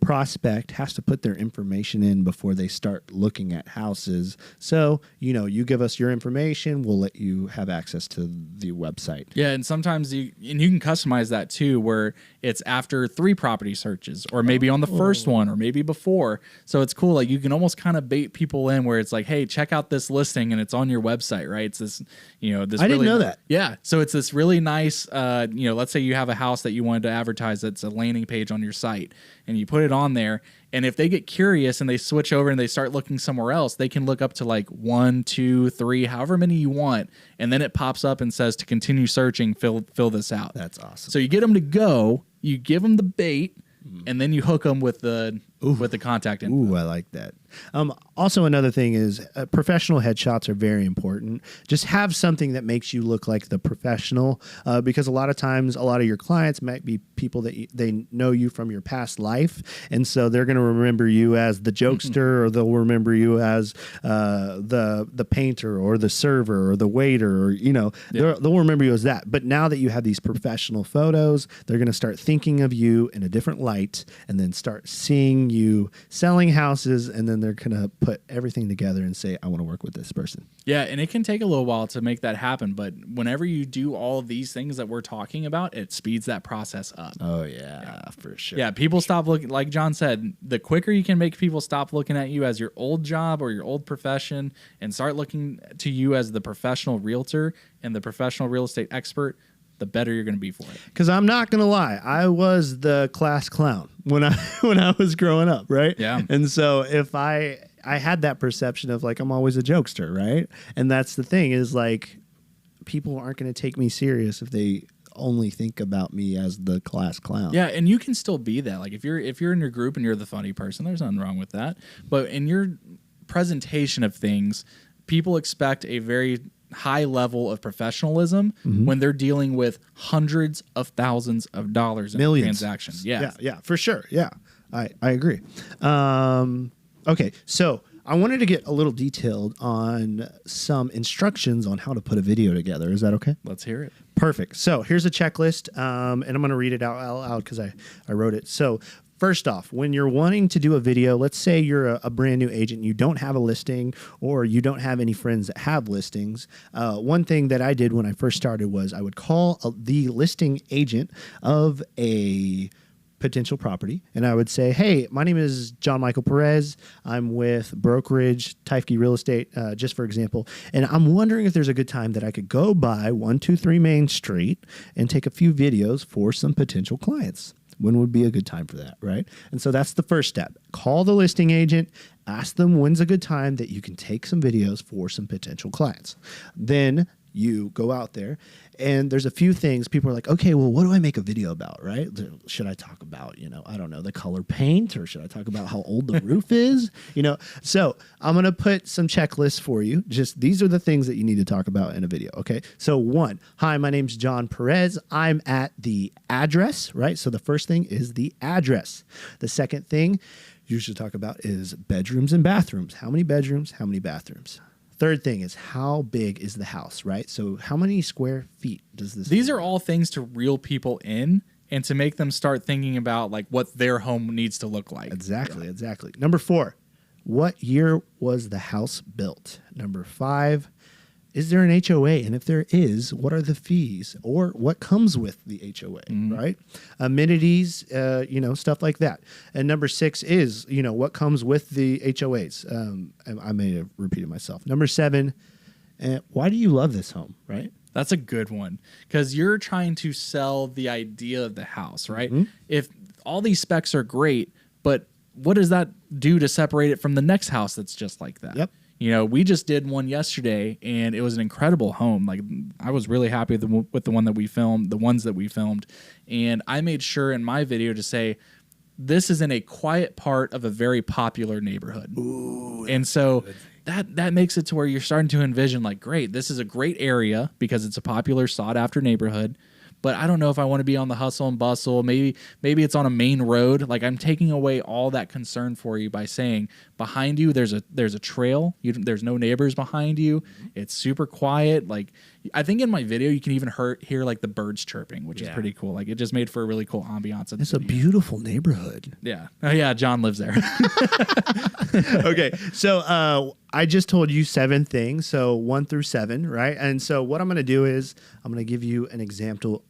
prospect has to put their information in before they start looking at houses. So, you know, you give us your information, we'll let you have access to the website. Yeah, and sometimes you can customize that too, where it's after 3 property searches, or maybe on the first one, or maybe before. So it's cool. Like, you can almost kind of bait people in where it's like, hey, check out this listing, and it's on your website, right? It's this, you know, this. I didn't know that. Yeah. So it's this really nice, you know, let's say you have a house that you wanted to advertise that's a landing page on your site, and you put it on there. And if they get curious and they switch over and they start looking somewhere else, they can look up to like 1, 2, 3, however many you want. And then it pops up and says to continue searching, fill this out. That's awesome. So you get them to go, you give them the bait, and then you hook them with the with the contact info. Ooh, I like that. Also, another thing is professional headshots are very important. Just have something that makes you look like the professional, because a lot of times, a lot of your clients might be people that they know you from your past life, and so they're going to remember you as the jokester, or they'll remember you as the painter, or the server, or the waiter, or they'll remember you as that. But now that you have these professional photos, they're going to start thinking of you in a different light, and then start seeing you selling houses, and then they're going to put everything together and say, I want to work with this person. Yeah, and it can take a little while to make that happen, but whenever you do all of these things that we're talking about, it speeds that process up. Oh, yeah, for sure. Yeah, people stop looking, like John said, the quicker you can make people stop looking at you as your old job or your old profession and start looking to you as the professional realtor and the professional real estate expert, the better you're going to be for it. Because I'm not going to lie, I was the class clown when I was growing up, right? Yeah. And so if I had that perception of like I'm always a jokester, right? And that's the thing is like people aren't going to take me serious if they only think about me as the class clown. Yeah, and you can still be that. Like if you're in your group and you're the funny person, there's nothing wrong with that. But in your presentation of things, people expect a very high level of professionalism when they're dealing with hundreds of thousands of dollars in Millions. transactions. Yeah, for sure. Yeah, I agree. Okay, so I wanted to get a little detailed on some instructions on how to put a video together. Is that okay? Let's hear it. Perfect. So here's a checklist, and I'm going to read it out loud because I wrote it. So first off, when you're wanting to do a video, let's say you're a brand new agent, you don't have a listing, or you don't have any friends that have listings. One thing that I did when I first started was I would call the listing agent of a potential property, and I would say, hey, my name is John Michael Perez. I'm with brokerage Tyfke Real Estate, just for example, and I'm wondering if there's a good time that I could go by 123 Main Street and take a few videos for some potential clients. When would be a good time for that, right? And so that's the first step. Call the listing agent, ask them when's a good time that you can take some videos for some potential clients. Then you go out there, and there's a few things people are like, okay, well, what do I make a video about, right? Should I talk about, I don't know, the color paint, or should I talk about how old the roof is? So I'm going to put some checklists for you. Just these are the things that you need to talk about in a video, okay? So one, hi, my name's John Perez. I'm at the address, right? So the first thing is the address. The second thing you should talk about is bedrooms and bathrooms. How many bedrooms? How many bathrooms? Third thing is how big is the house, right? So how many square feet does this? These are all things to reel people in and to make them start thinking about like what their home needs to look like. Exactly. Number 4, what year was the house built? Number 5, is there an HOA? And if there is, what are the fees, or what comes with the HOA, right? Amenities, stuff like that. And number 6 is, what comes with the HOAs. I may have repeated myself. Number 7, why do you love this home, right? That's a good one, because you're trying to sell the idea of the house, right? If all these specs are great, but what does that do to separate it from the next house that's just like that? Yep. We just did one yesterday, and it was an incredible home. Like, I was really happy with the one that we filmed, the ones that we filmed. And I made sure in my video to say, this is in a quiet part of a very popular neighborhood. Ooh, and so that makes it to where you're starting to envision, like, great, this is a great area because it's a popular, sought-after neighborhood. But I don't know if I want to be on the hustle and bustle. Maybe it's on a main road. Like, I'm taking away all that concern for you by saying behind you there's a trail. There's no neighbors behind you. It's super quiet. Like, I think in my video you can even hear like the birds chirping, which is pretty cool. Like, it just made for a really cool ambiance. It's a beautiful neighborhood. Yeah. Oh yeah, John lives there. Okay, so I just told you 7 things, so 1 through 7, right? And so what I'm going to do is I'm going to give you an example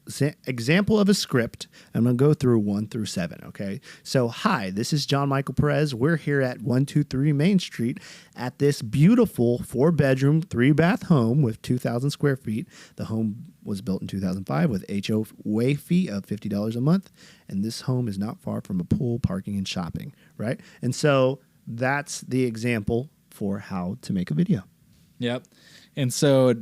of a script. I'm going to go through 1 through 7, okay? So, hi, this is John Michael Perez. We're here at 123 Main Street at this beautiful 4-bedroom, 3-bath home with 2,000 square feet. The home was built in 2005 with HOA fee of $50 a month, and this home is not far from a pool, parking, and shopping, right? And so that's the example for how to make a video. Yep. And so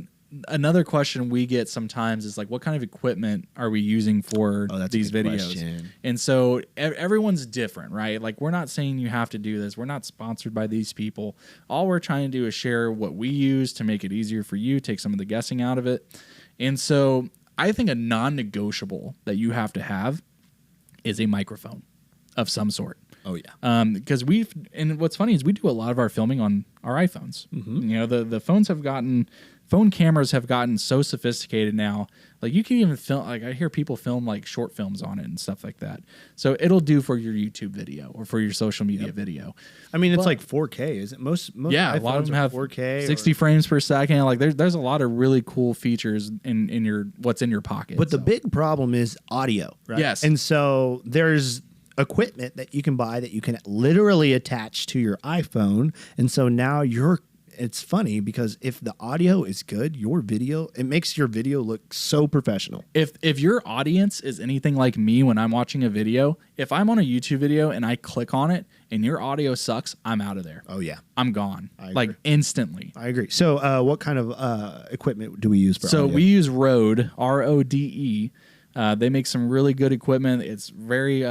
another question we get sometimes is like, what kind of equipment are we using for these videos? Question. And so everyone's different, right? Like, we're not saying you have to do this. We're not sponsored by these people. All we're trying to do is share what we use to make it easier for you, take some of the guessing out of it. And so I think a non-negotiable that you have to have is a microphone of some sort. Oh yeah. Because and what's funny is we do a lot of our filming on our iPhones. Mm-hmm. You know, the phone cameras have gotten so sophisticated now. Like, you can even film, like, I hear people film like short films on it and stuff like that. So it'll do for your YouTube video or for your social media video. I mean, it's like 4K, is it? Most yeah, iPhones a lot of them have 4K, 60 frames per second. Like, there's a lot of really cool features in your what's in your pocket. But the big problem is audio, right? Yes. And so there's equipment that you can buy that you can literally attach to your iPhone. And so now it's funny because if the audio is good, it makes your video look so professional. If your audience is anything like me when I'm watching a video, if I'm on a YouTube video and I click on it and your audio sucks, I'm out of there. Oh yeah. I'm gone. Like, instantly. I agree. So what kind of equipment do we use for audio? So we use Rode, RODE. They make some really good equipment. It's very,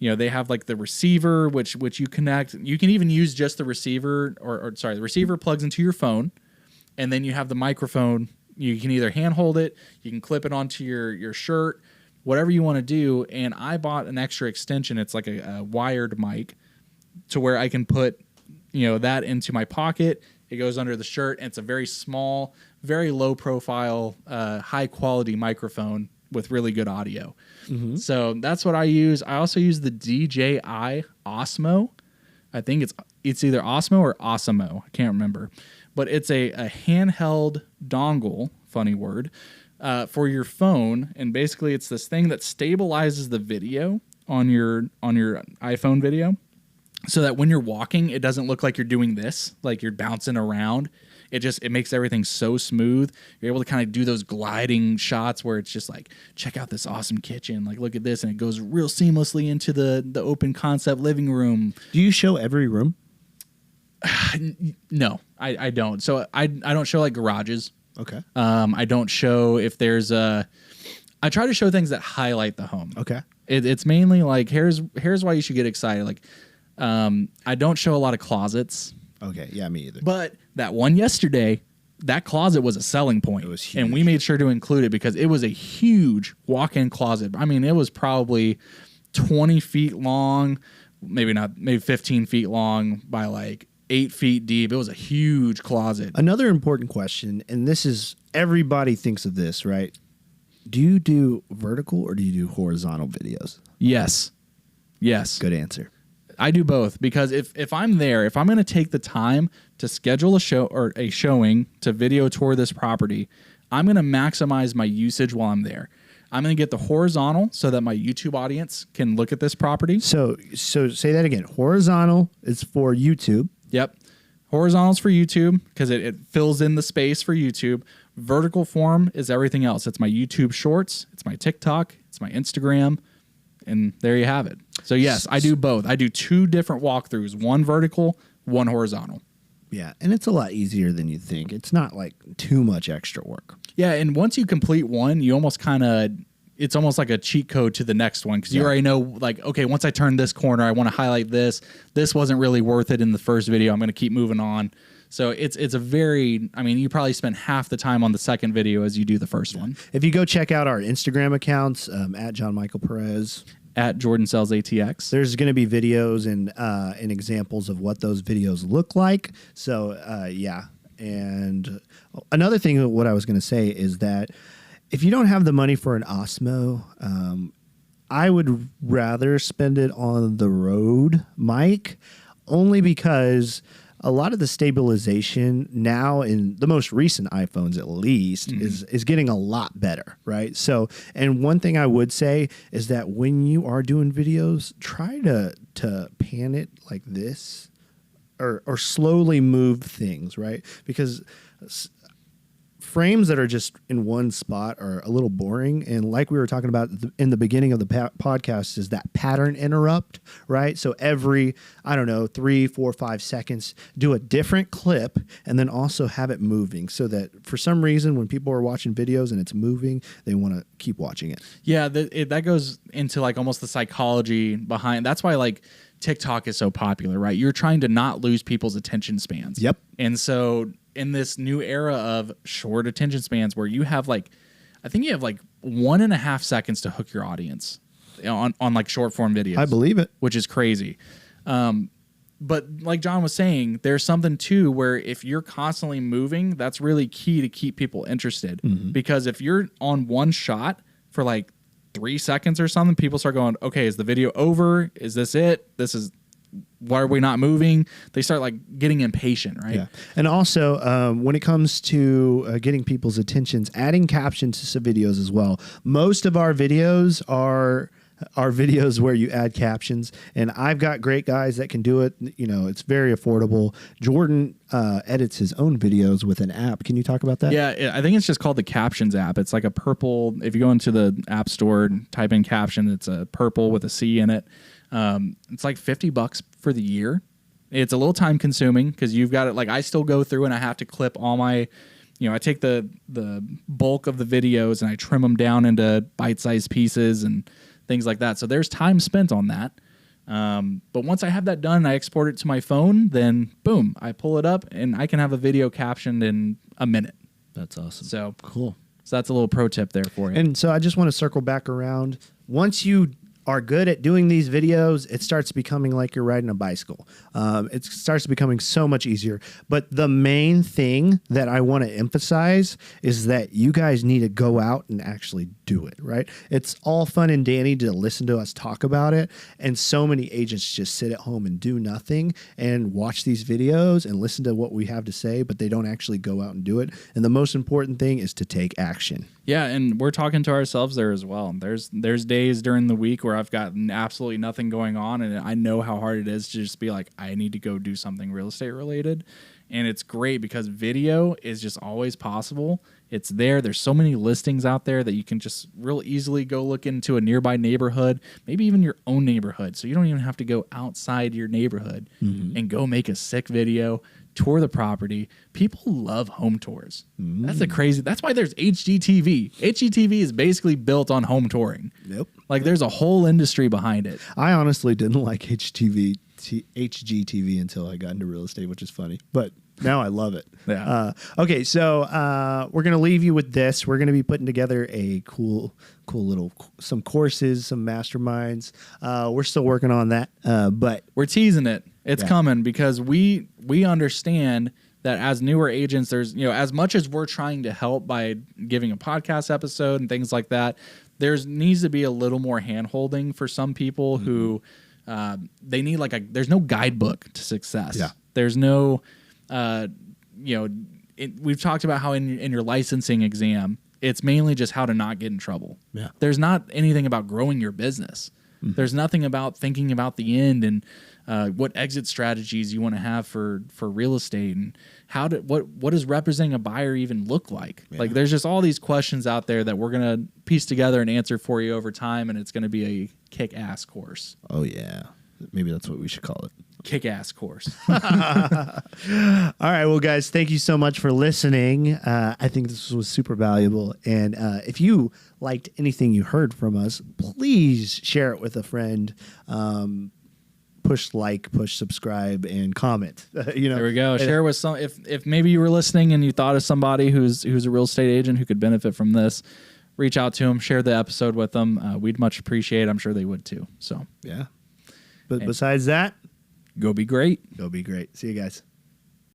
they have like the receiver, which you connect. You can even use just the receiver, the receiver plugs into your phone, and then you have the microphone. You can either hand hold it, you can clip it onto your shirt, whatever you want to do. And I bought an extra extension. It's like a wired mic to where I can put, that into my pocket. It goes under the shirt, and it's a very small, very low profile, high quality microphone with really good audio. Mm-hmm. So that's what I use. I also use the DJI Osmo. I think it's either Osmo or Osmo. I can't remember. But it's a handheld dongle, funny word, for your phone. And basically it's this thing that stabilizes the video on your iPhone video so that when you're walking, it doesn't look like you're doing this, like you're bouncing around. It makes everything so smooth. You're able to kind of do those gliding shots where it's just like, check out this awesome kitchen. Like, look at this. And it goes real seamlessly into the open concept living room. Do you show every room? No, I don't. So I don't show like garages. Okay. I don't show if there's I try to show things that highlight the home. Okay. It's mainly like, here's why you should get excited. Like, I don't show a lot of closets. Okay, yeah, me either. But that one yesterday, that closet was a selling point. It was huge. And we made sure to include it because it was a huge walk-in closet. I mean, it was probably 20 feet long, maybe 15 feet long by like 8 feet deep. It was a huge closet. Another important question, and this is, everybody thinks of this, right? Do you do vertical or do you do horizontal videos? Yes. Good answer. I do both because if I'm there, if I'm going to take the time to schedule a show or a showing to video tour this property, I'm going to maximize my usage while I'm there. I'm going to get the horizontal so that my YouTube audience can look at this property. So say that again. Horizontal is for YouTube. Yep. Horizontal is for YouTube because it fills in the space for YouTube. Vertical form is everything else. It's my YouTube shorts. It's my TikTok. It's my Instagram. And there you have it. So yes, I do both. I do 2 different walkthroughs, one vertical, one horizontal. Yeah, and it's a lot easier than you think. It's not like too much extra work. Yeah, and once you complete one, you almost it's almost like a cheat code to the next one because you already know, like, okay, once I turn this corner, I want to highlight this. This wasn't really worth it in the first video. I'm going to keep moving on. So it's a very, I mean, you probably spend half the time on the second video as you do the first one. If you go check out our Instagram accounts, at John Michael Perez, at Jordan Sells ATX, there's going to be videos and examples of what those videos look like. So yeah. And another thing, what I was going to say is that if you don't have the money for an Osmo, I would rather spend it on the Rode mic, only because a lot of the stabilization now in the most recent iPhones, at least, is getting a lot better, right? So, and one thing I would say is that when you are doing videos, try to pan it like this, or slowly move things, right? Because frames that are just in one spot are a little boring. And like we were talking about in the beginning of the podcast is that pattern interrupt, right? So every, I don't know, 3, 4, 5 seconds, do a different clip and then also have it moving so that for some reason when people are watching videos and it's moving, they want to keep watching it. Yeah, that goes into like almost the psychology behind. That's why like TikTok is so popular, right? You're trying to not lose people's attention spans. Yep. And so in this new era of short attention spans where you have like, I think you have like 1.5 seconds to hook your audience on like short form videos. I believe it. Which is crazy. But like John was saying, there's something too where if you're constantly moving, that's really key to keep people interested. Mm-hmm. Because if you're on one shot for like 3 seconds or something, people start going, okay, is the video over? Is this it? Why are we not moving? They start like getting impatient, right? Yeah. And also, when it comes to getting people's attentions, adding captions to some videos as well. Most of our videos are videos where you add captions, and I've got great guys that can do it. You know, it's very affordable. Jordan edits his own videos with an app. Can you talk about that? Yeah, I think it's just called the Captions app. It's like a purple, if you go into the App Store, type in caption, it's a purple with a C in it. It's like $50 for the year. It's a little time consuming because you've got it. Like I still go through and I have to clip all my, I take the bulk of the videos and I trim them down into bite-sized pieces and things like that. So there's time spent on that. But once I have that done and I export it to my phone, then boom, I pull it up and I can have a video captioned in a minute. That's awesome. So cool. So that's a little pro tip there for you. And so I just want to circle back around. Once you are good at doing these videos, it starts becoming like you're riding a bicycle. It starts becoming so much easier. But the main thing that I want to emphasize is that you guys need to go out and actually do it, right? It's all fun and dandy to listen to us talk about it. And so many agents just sit at home and do nothing and watch these videos and listen to what we have to say, but they don't actually go out and do it. And the most important thing is to take action. Yeah, and we're talking to ourselves there as well. There's days during the week where I've got absolutely nothing going on, and I know how hard it is to just be like, I need to go do something real estate related. And it's great because video is just always possible. It's there. There's so many listings out there that you can just real easily go look into a nearby neighborhood, maybe even your own neighborhood. So you don't even have to go outside your neighborhood and go make a sick video, tour the property. People love home tours. That's why there's HGTV. HGTV is basically built on home touring. Yep. Like there's a whole industry behind it. I honestly didn't like HGTV until I got into real estate, which is funny, but now I love it. Yeah. Okay, so we're going to leave you with this. We're going to be putting together a cool little, some courses, some masterminds. We're still working on that, but we're teasing it. It's coming because we understand that as newer agents, there's, as much as we're trying to help by giving a podcast episode and things like that, needs to be a little more hand-holding for some people who they need there's no guidebook to success. Yeah. There's no, we've talked about how in your licensing exam, it's mainly just how to not get in trouble. Yeah. There's not anything about growing your business. There's nothing about thinking about the end and what exit strategies you want to have for real estate and what does representing a buyer even look like? Yeah. Like there's just all these questions out there that we're going to piece together and answer for you over time, and it's going to be a kick-ass course. Oh yeah. Maybe that's what we should call it. Kick-ass course. All right. Well, guys, thank you so much for listening. I think this was super valuable. And if you liked anything you heard from us, please share it with a friend. Push like, push subscribe, and comment. There we go. Share with some. If maybe you were listening and you thought of somebody who's a real estate agent who could benefit from this, reach out to them, share the episode with them. We'd much appreciate it. I'm sure they would too. So yeah. But besides that, go be great. Go be great. See you guys.